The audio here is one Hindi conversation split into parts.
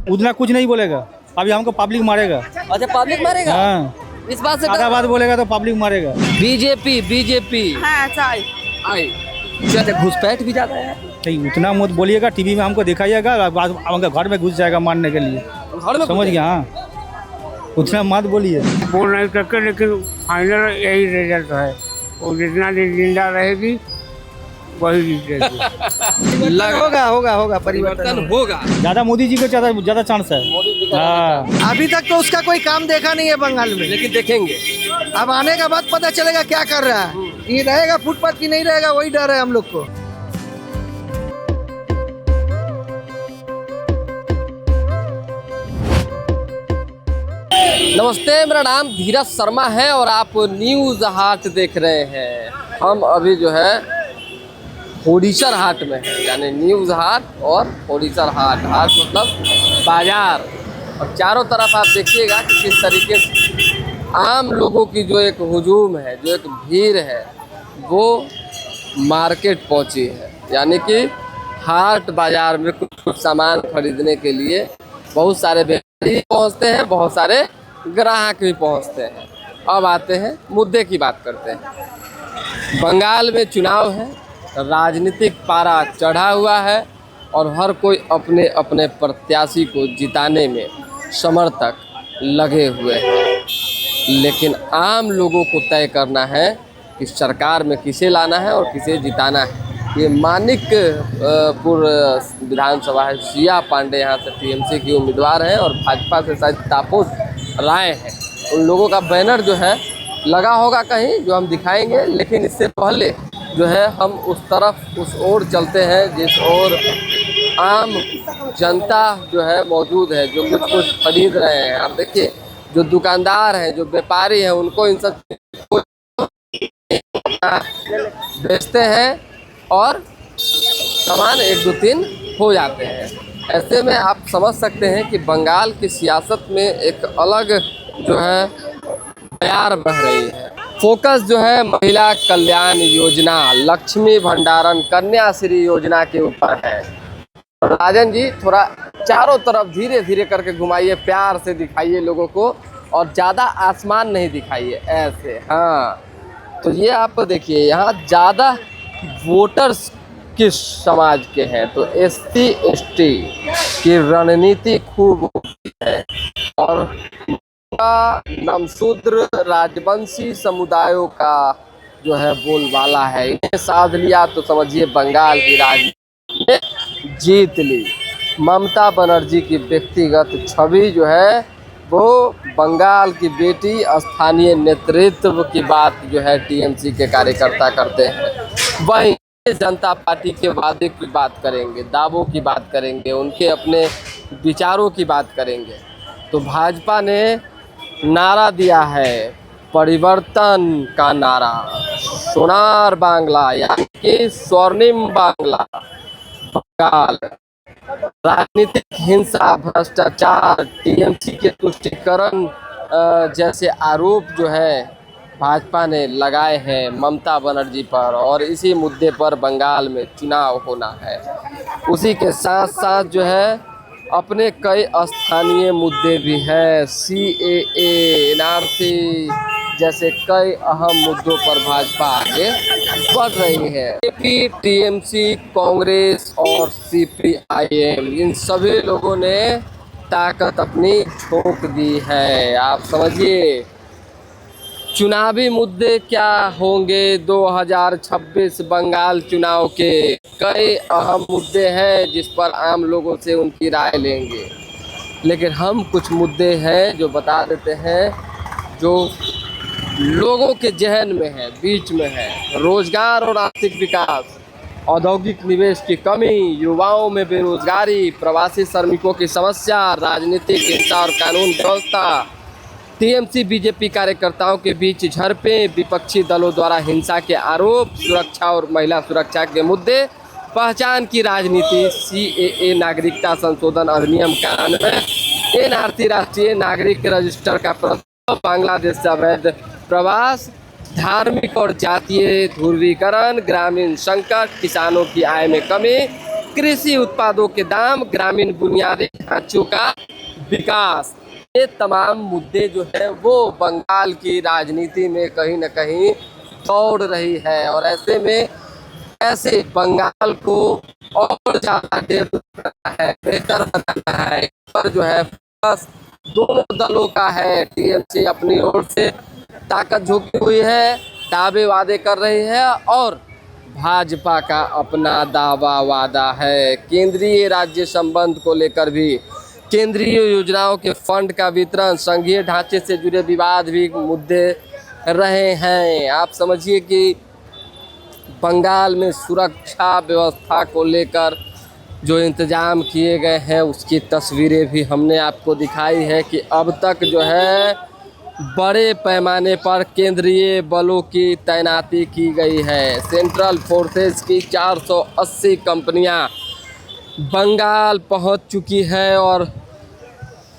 उतना कुछ नहीं बोलेगा, अभी हमको पब्लिक मारेगा। अच्छा, पब्लिक मारेगा? हाँ, इस बात से आधा बात बोलेगा तो पब्लिक मारेगा। बीजेपी बीजेपी हाँ चाय आई। अच्छा, घुसपैठ भी जाता है नहीं उतना मत बोलिएगा, टीवी में हमको दिखाइएगा, बाद हमके घर में घुस जाएगा मारने के लिए। घर में? समझ गया? हाँ, उतना मत बोलिए। बोल नहीं सकते, लेकिन फाइनल यही रिजल्ट है। वो जितना दिन जिंदा रहेगी वही जीतेगी। होगा होगा होगा परिवर्तन होगा। ज्यादा मोदी जी को ज्यादा चांस है। मोदी जी का हाँ, अभी तक तो उसका कोई काम देखा नहीं है बंगाल में। लेकिन देखेंगे। अब आने के बाद पता चलेगा क्या कर रहा है। ये रहेगा फुटपाथ की नहीं रहेगा, वही डर है हम लोग को। नमस्ते, मेरा नाम धीरज शर्मा है और आप न्यूज़ हाट देख रहे हैं। हम अभी जो है होडीसर हाट में है, यानी न्यूज़ हाट और होडीसर हाट। हाट मतलब बाजार। और चारों तरफ आप देखिएगा कि किस तरीके से आम लोगों की जो एक हुजूम है, जो एक भीड़ है, वो मार्केट पहुंची है। यानी कि हाट बाजार में कुछ सामान खरीदने के लिए बहुत सारे व्यापारी पहुंचते हैं, बहुत सारे ग्राहक भी पहुंचते हैं। अब आते हैं मुद्दे की बात करते हैं। बंगाल में चुनाव है, राजनीतिक पारा चढ़ा हुआ है और हर कोई अपने अपने प्रत्याशी को जिताने में समर्थक लगे हुए हैं। लेकिन आम लोगों को तय करना है कि सरकार में किसे लाना है और किसे जिताना है। ये मानिकपुर विधानसभा है, सिया पांडे यहाँ से टीएमसी की उम्मीदवार हैं और भाजपा से शायद तापस राय हैं। उन लोगों का बैनर जो है लगा होगा कहीं, जो हम दिखाएंगे। लेकिन इससे पहले जो है हम उस तरफ उस ओर चलते हैं जिस ओर आम जनता जो है मौजूद है, जो कुछ खरीद रहे हैं। आप देखिए, जो दुकानदार हैं, जो व्यापारी हैं, उनको इन सब बेचते हैं और सामान 1 2 3 हो जाते हैं। ऐसे में आप समझ सकते हैं कि बंगाल की सियासत में एक अलग जो है बयार बह रही है। फोकस जो है महिला कल्याण योजना, लक्ष्मी भंडारण, कन्याश्री योजना के ऊपर है। राजन जी, थोड़ा चारों तरफ धीरे धीरे करके घुमाइए, प्यार से दिखाइए लोगों को और ज़्यादा आसमान नहीं दिखाइए ऐसे। हाँ, तो ये आप देखिए, यहाँ ज़्यादा वोटर्स किस समाज के हैं, तो SC ST की रणनीति खूब है और नमशूद्र राजवंशी समुदायों का जो है बोलबाला है। इन्हें साध लिया तो समझिए बंगाल की राजनीति में जीत ली। ममता बनर्जी की व्यक्तिगत छवि जो है वो बंगाल की बेटी, स्थानीय नेतृत्व की बात जो है टीएमसी के कार्यकर्ता करते हैं। वहीं जनता पार्टी के वादे की बात करेंगे, दावों की बात करेंगे, उनके अपने विचारों की बात करेंगे। तो भाजपा ने नारा दिया है, परिवर्तन का नारा, सोनार बांग्ला यानी कि स्वर्णिम बांग्ला बंगाल। राजनीतिक हिंसा, भ्रष्टाचार, टीएमसी के तुष्टीकरण जैसे आरोप जो है भाजपा ने लगाए हैं ममता बनर्जी पर और इसी मुद्दे पर बंगाल में चुनाव होना है। उसी के साथ साथ जो है अपने कई स्थानीय मुद्दे भी हैं, CAA, NRC जैसे कई अहम मुद्दों पर भाजपा आगे बढ़ रही है। टीएमसी, कांग्रेस और CPIM, इन सभी लोगों ने ताकत अपनी झोंक दी है। आप समझिए चुनावी मुद्दे क्या होंगे 2026 बंगाल चुनाव के। कई अहम मुद्दे हैं जिस पर आम लोगों से उनकी राय लेंगे। लेकिन हम कुछ मुद्दे हैं जो बता देते हैं, जो लोगों के जहन में है, बीच में है। रोजगार और आर्थिक विकास, औद्योगिक निवेश की कमी, युवाओं में बेरोजगारी, प्रवासी श्रमिकों की समस्या, राजनीतिक हिंसा और कानून व्यवस्था, टीएमसी बीजेपी कार्यकर्ताओं के बीच झड़पें, विपक्षी दलों द्वारा हिंसा के आरोप, सुरक्षा और महिला सुरक्षा के मुद्दे, पहचान की राजनीति, CAA नागरिकता संशोधन अधिनियम का अन्वय, NRC राष्ट्रीय नागरिक रजिस्टर का प्रस्ताव, बांग्लादेश से अवैध प्रवास, धार्मिक और जातीय ध्रुवीकरण, ग्रामीण संकट, किसानों की आय में कमी, कृषि उत्पादों के दाम, ग्रामीण बुनियादी ढांचों का विकास, ये तमाम मुद्दे जो है वो बंगाल की राजनीति में कहीं न कहीं दौड़ रही है। और ऐसे में ऐसे बंगाल को और ज़्यादा डेवलप करना है, बेहतर बनाना है, पर जो है बस दोनों दलों का है। टीएमसी अपनी ओर से ताकत झोंकी हुई है, दावे वादे कर रही है, और भाजपा का अपना दावा वादा है। केंद्रीय राज्य संबंध को लेकर भी, केंद्रीय योजनाओं के फंड का वितरण, संघीय ढांचे से जुड़े विवाद भी मुद्दे रहे हैं। आप समझिए कि बंगाल में सुरक्षा व्यवस्था को लेकर जो इंतजाम किए गए हैं उसकी तस्वीरें भी हमने आपको दिखाई है कि अब तक जो है बड़े पैमाने पर केंद्रीय बलों की तैनाती की गई है। सेंट्रल फोर्सेस की 480 कंपनियां बंगाल पहुंच चुकी है और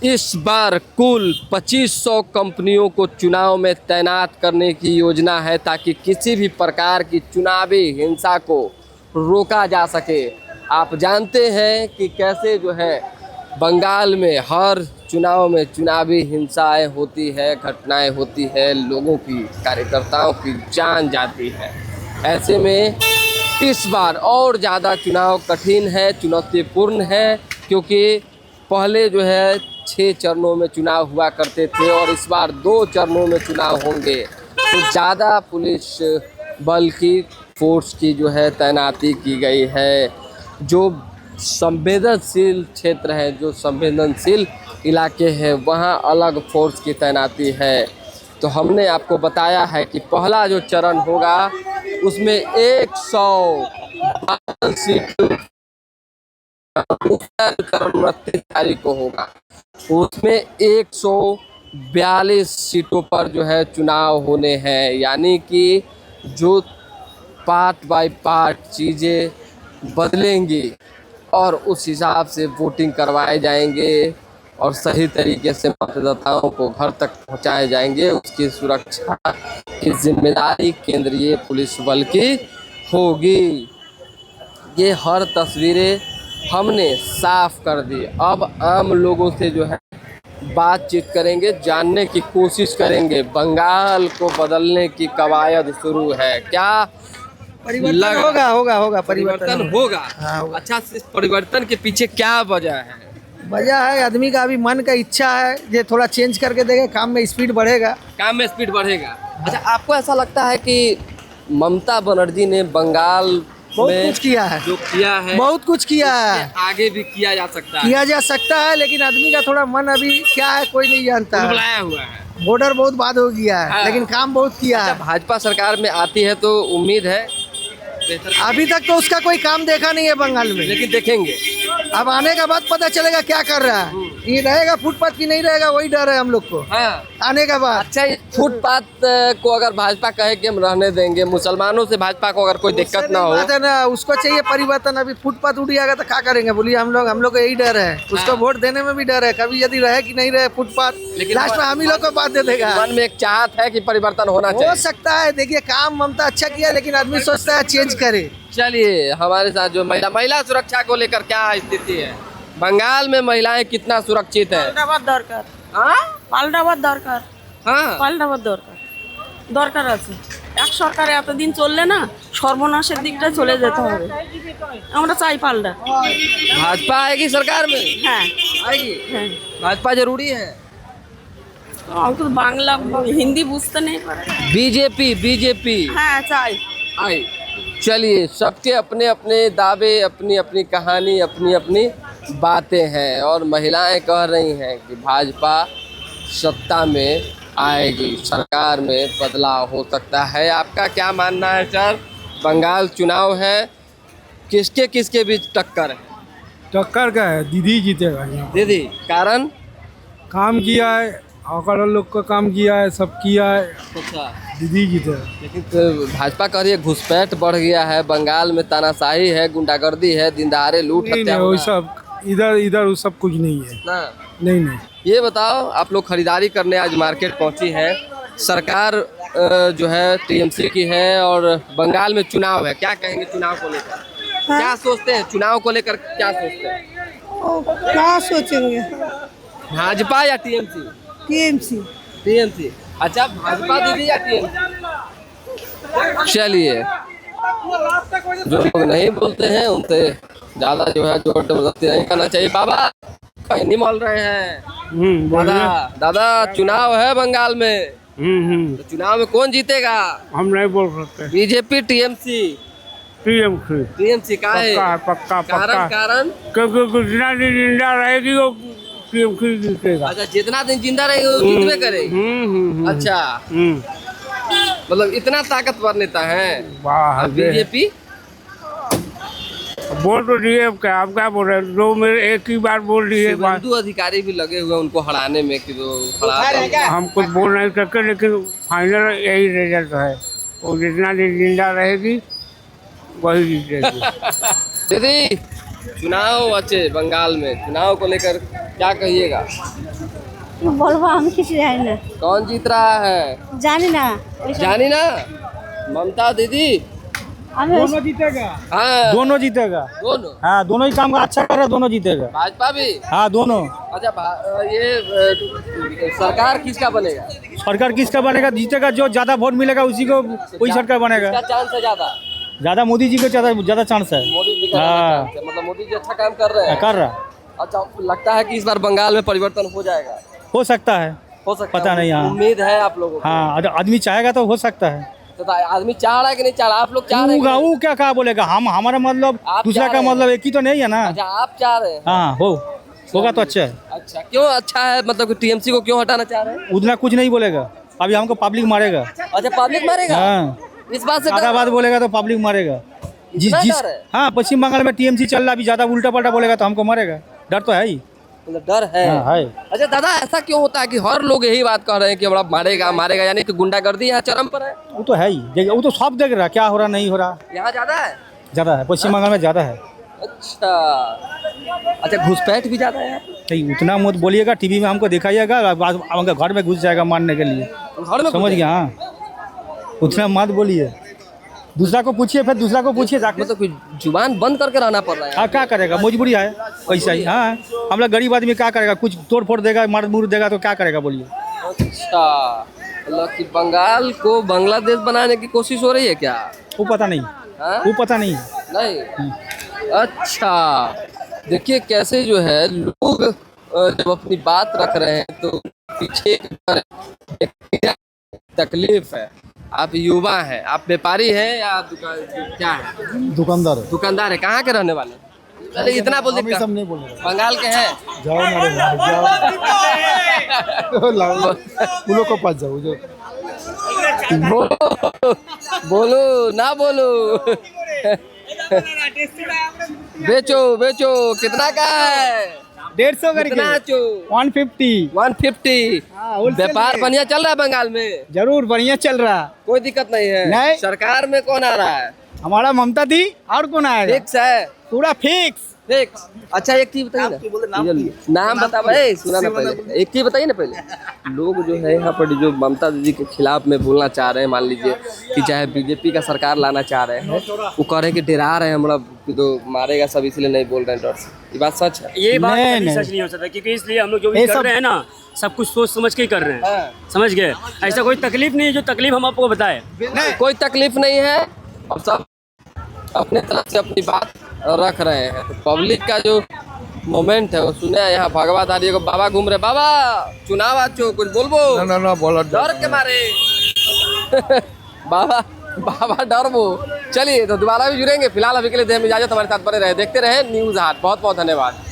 इस बार कुल 2500 कंपनियों को चुनाव में तैनात करने की योजना है ताकि किसी भी प्रकार की चुनावी हिंसा को रोका जा सके। आप जानते हैं कि कैसे जो है बंगाल में हर चुनाव में चुनावी हिंसाएं होती है, घटनाएं होती है, लोगों की, कार्यकर्ताओं की जान जाती है। ऐसे में इस बार और ज़्यादा चुनाव कठिन है, चुनौतीपूर्ण है, क्योंकि पहले जो है 6 चरणों में चुनाव हुआ करते थे और इस बार 2 चरणों में चुनाव होंगे। तो ज़्यादा पुलिस बल की फोर्स की जो है तैनाती की गई है। जो संवेदनशील क्षेत्र है, जो संवेदनशील इलाके हैं, वहाँ अलग फोर्स की तैनाती है। तो हमने आपको बताया है कि पहला जो चरण होगा उसमें 152 सीट 29 तारीख को होगा, उसमें 142 सीटों पर जो है चुनाव होने हैं। यानी कि जो पार्ट बाय पार्ट चीज़ें बदलेंगी और उस हिसाब से वोटिंग करवाए जाएंगे और सही तरीके से मतदाताओं को घर तक पहुंचाए जाएंगे। उसकी सुरक्षा की जिम्मेदारी केंद्रीय पुलिस बल की होगी। ये हर तस्वीरें हमने साफ कर दी। अब आम लोगों से जो है बातचीत करेंगे, जानने की कोशिश करेंगे। बंगाल को बदलने की कवायद शुरू है। क्या परिवर्तन होगा परिवर्तन होगा? हाँ, होगा। अच्छा, इस परिवर्तन के पीछे क्या वजह है? वजह है आदमी का अभी मन का इच्छा है, ये थोड़ा चेंज करके देगा, काम में स्पीड बढ़ेगा। काम में स्पीड बढ़ेगा। अच्छा, आपको ऐसा लगता है कि ममता बनर्जी ने बंगाल बहुत में कुछ किया है, जो किया है, बहुत कुछ किया है, आगे भी किया जा सकता है, किया जा सकता है, लेकिन आदमी का थोड़ा मन अभी क्या है कोई नहीं जानता है। बुलाया हुआ है। बॉर्डर बहुत बाद हो गया है, हाँ। लेकिन काम बहुत किया है। भाजपा सरकार में आती है तो उम्मीद है बेहतर, अभी तक तो उसका कोई काम देखा नहीं है बंगाल में, लेकिन देखेंगे अब आने के बाद पता चलेगा क्या कर रहा है। ये रहेगा फुटपाथ की नहीं रहेगा, वही डर है हम लोग को हाँ। आने के बाद। अच्छा, फुटपाथ को अगर भाजपा कहे कि हम रहने देंगे, मुसलमानों से भाजपा को अगर कोई दिक्कत ना हो, बात है ना, उसको चाहिए परिवर्तन। अभी फुटपाथ उठ जाएगा तो क्या करेंगे बोलिए? हम लोग को यही डर है, उसको वोट देने में भी डर है, कभी यदि रहे कि नहीं रहे फुटपाथ, लेकिन लास्ट में हम ही लोग को बात दे देगा। मन में एक चाहत है कि परिवर्तन होना हो चाहिए। सकता है, देखिए काम ममता अच्छा किया, लेकिन आदमी सोचता है चेंज करे। चलिए, हमारे साथ जो महिला सुरक्षा को लेकर क्या स्थिति है? बंगाल में महिलाएं कितना सुरक्षित है? পাল্টাবার দরকার, हाँ পাল্টাবার দরকার, हाँ পাল্টাবার দরকার আছে। এক সরকারে এতদিন চললে না, সর্বনাশের দিকটা চলে যেতে হবে। আমরা চাই পাল্টা। भाजपा आएगी सरकार में? হ্যাঁ आएगी। হ্যাঁ, भाजपा जरूरी है। আমি তো বাংলা হিন্দি বুঝতে নেই পারে। बीजेपी হ্যাঁ চাই। आई। चलिए, सबके अपने अपने दावे, अपनी अपनी कहानी, अपनी अपनी बातें हैं और महिलाएं कह रही हैं कि भाजपा सत्ता में आएगी, सरकार में बदलाव हो सकता है। आपका क्या मानना है सर? बंगाल चुनाव है, किसके किसके बीच टक्कर है? टक्कर का है, दीदी जीतेगा यहाँ। दीदी, कारण? काम किया है, अगर लोग का काम किया है, सब किया है, अच्छा, दीदी जीतेगा। लेकिन तो भाजपा कह रही है घुसपैठ बढ़ गया है, बंगाल में तानाशाही है, गुंडागर्दी है, दिन दहाड़े लूट नहीं हत्या नहीं, हो वो रहा है। सब इधर वो सब कुछ नहीं है। ना, नहीं। ये बताओ, आप लोग खरीदारी करने आज मार्केट पहुंची है, सरकार जो है टीएमसी की है और बंगाल में चुनाव है, क्या कहेंगे चुनाव को लेकर? क्या सोचते हैं चुनाव को लेकर, क्या सोचते हैं? क्या सोचेंगे? भाजपा या टीएमसी? टीएमसी। टीएमसी। अच्छा, भाजपा दीदी या टीएमसी? चलिए, जो लोग नहीं बोलते हैं उनसे ज्यादा जो है जोर जबरदस्ती नहीं करना चाहिए। बाबा कहीं नहीं बोल रहे हैं। दादा दादा चुनाव है बंगाल में, तो चुनाव में कौन जीतेगा? हम नहीं बोल सकते। BJP TMC? टीएमसी। टीएमसी का है? पक्का कारण क्योंकि जितना दिन जिंदा रहेगी वो टीएमसी जीतेगा। अच्छा, जितना दिन जिंदा रहेगी वो जीतबे करेगी। अच्छा, मतलब इतना ताकतवर नेता है। वाह, बीजेपी बोल तो दिए, क्या आप क्या बोल रहे हैं? दो मेरे एक ही बार बोल दिए। शुभेंदु अधिकारी भी लगे हुए उनको हराने में कि वो हरा देंगे। हम कुछ बोल नहीं सकते, लेकिन फाइनल यही रिजल्ट है। वो जितना दिन जिंदा रहेगी वही जीतेगी। दीदी, चुनाव अच्छे बंगाल में, चुनाव को लेकर क्या कहिएगा? बोलबो हम किसी है ना, कौन जीत रहा है? जानी ना। जानी ना? ममता दीदी? दोनों जीतेगा। हाँ, दोनों जीतेगा। दोनों? हाँ, दोनों ही काम अच्छा कर रहा है, दोनों जीतेगा। भाजपा भी? हाँ, दोनों। अच्छा, ये सरकार किसका बनेगा? सरकार किसका बनेगा? जीतेगा जो ज्यादा वोट मिलेगा उसी को, वही सरकार बनेगा। किसका चांस है ज्यादा? ज्यादा मोदी जी को ज्यादा चांस है। मोदी जी का हाँ। chance है। मतलब मोदी जी अच्छा काम कर रहे हैं। कर रहा अच्छा, लगता है कि इस बार बंगाल में परिवर्तन हो जाएगा? हो सकता है, हो सकता पता है। नहीं। हाँ, उम्मीद है आप लोगों को? हाँ, अगर आदमी चाहेगा तो हो सकता है। तो आदमी चाह रहा है कि नहीं चाह रहा? आप लोग चाह रहे हैं कि नहीं? वो क्या बोलेगा? हम हमारा मतलब आप दूसरा चाह का रहे हैं। मतलब एक ही तो नहीं है ना। अच्छा, आप चाह रहे हैं? हाँ, होगा तो अच्छा है। अच्छा, क्यों अच्छा है? मतलब कि टीएमसी को क्यों हटाना चाह रहे हैं? उतना कुछ नहीं बोलेगा, अभी हमको पब्लिक मारेगा। अच्छा, पब्लिक मारेगा? हाँ, इस बात से ज्यादा डर- बात बोलेगा तो पब्लिक मारेगा। इतना डर है? हाँ, पश्चिम बंगाल में टीएमसी चल रहा, अभी ज्यादा उल्टा पल्टा बोलेगा तो हमको मारेगा। डर तो है ही। मतलब डर है? हाँ, है। अच्छा दादा, ऐसा क्यों होता है कि हर लोग यही बात कह रहे हैं कि हमारा मारेगा, यानी कि गुंडागर्दी यहाँ चरम पर है? वो तो है ही, वो तो सब देख रहा है क्या हो रहा नहीं हो रहा। यहाँ ज्यादा है? ज्यादा है, पश्चिम बंगाल में ज्यादा है। अच्छा, घुसपैठ भी ज्यादा है यहाँ पे? नहीं, उतना मत बोलिएगा, टीवी में हमको दिखाइएगा, हमको घर में घुस जाएगा मारने के लिए। घर में समझ गया? हाँ, उतना मत बोलिए, दूसरा को पूछिए, फिर दूसरा को पूछिए जाके। मतलब कि जुबान बंद करके रहना पड़ रहा है? हाँ, क्या करेगा, मजबूरी है पैसा ही। हाँ, हम लोग गरीब आदमी क्या करेगा? कुछ तोड़ फोड़ देगा, मार मुर देगा तो क्या करेगा बोलिए? अच्छा, मतलब कि बंगाल को बांग्लादेश बनाने की कोशिश हो रही है क्या? वो पता नहीं। हाँ? वो पता नहीं। नहीं? अच्छा, देखिए कैसे जो है लोग जब अपनी बात रख रहे हैं तो पीछे एक तकलीफ है। आप युवा हैं, आप व्यापारी हैं या क्या है? दुकानदार दुकानदार है। कहाँ के रहने वाले? अरे इतना बोल दे, सब नहीं बोल रहे। बंगाल के हैं? जाओ ना रे जाओ, उन लोग को पास जाओ जो। बोलो ना बोलो। बेचो कितना का है? 150 कितना चो? 150। 150। व्यापार बढ़िया चल रहा है बंगाल में? जरूर बढ़िया चल रहा। कोई दिक्कत नहीं है? नहीं। सरकार में कौन आ रहा है? हमारा ममता दी, और कौन आएगा? फिक्स है? पूरा फिक्स। फिक्स। अच्छा, एक चीज बताइए ना, नाम बता भाई, सुना ना पहले, एक चीज बताइए ना पहले। लोग जो है यहाँ पर जो ममता दीदी के खिलाफ में बोलना चाह रहे हैं, मान लीजिए कि चाहे बीजेपी का सरकार लाना चाह रहे हैं, वो कह रहे हैं कि डरा रहे हैं हमरा कि तो मारेगा सब, इसलिए नहीं बोल रहे हैं डर से। ये बात सच है? ये बात नहीं, कभी नहीं। सच नहीं हो सकता, क्योंकि इसलिए हम लोग जो भी कर रहे हैं ना, सब कुछ सोच समझ के ही कर रहे हैं। हाँ। समझ गए? ऐसा कोई तकलीफ नहीं है जो तकलीफ हम आपको बताए। कोई तकलीफ नहीं है और सब अपने तरफ से अपनी बात रख रहे हैं। तो पब्लिक का जो मोमेंट है वो सुने यहाँ भगवाधारी को बाबा घूम रहे। बाबा चुनाव आचो, कुछ बोलबो? ना बोला डर के मारे। बाबा डर वो। चलिए, तो दोबारा भी जुड़ेंगे। फिलहाल अभी के लिए दें इजाजत, हमारे साथ बने रहे, देखते रहे न्यूज़ हाट। बहुत बहुत धन्यवाद।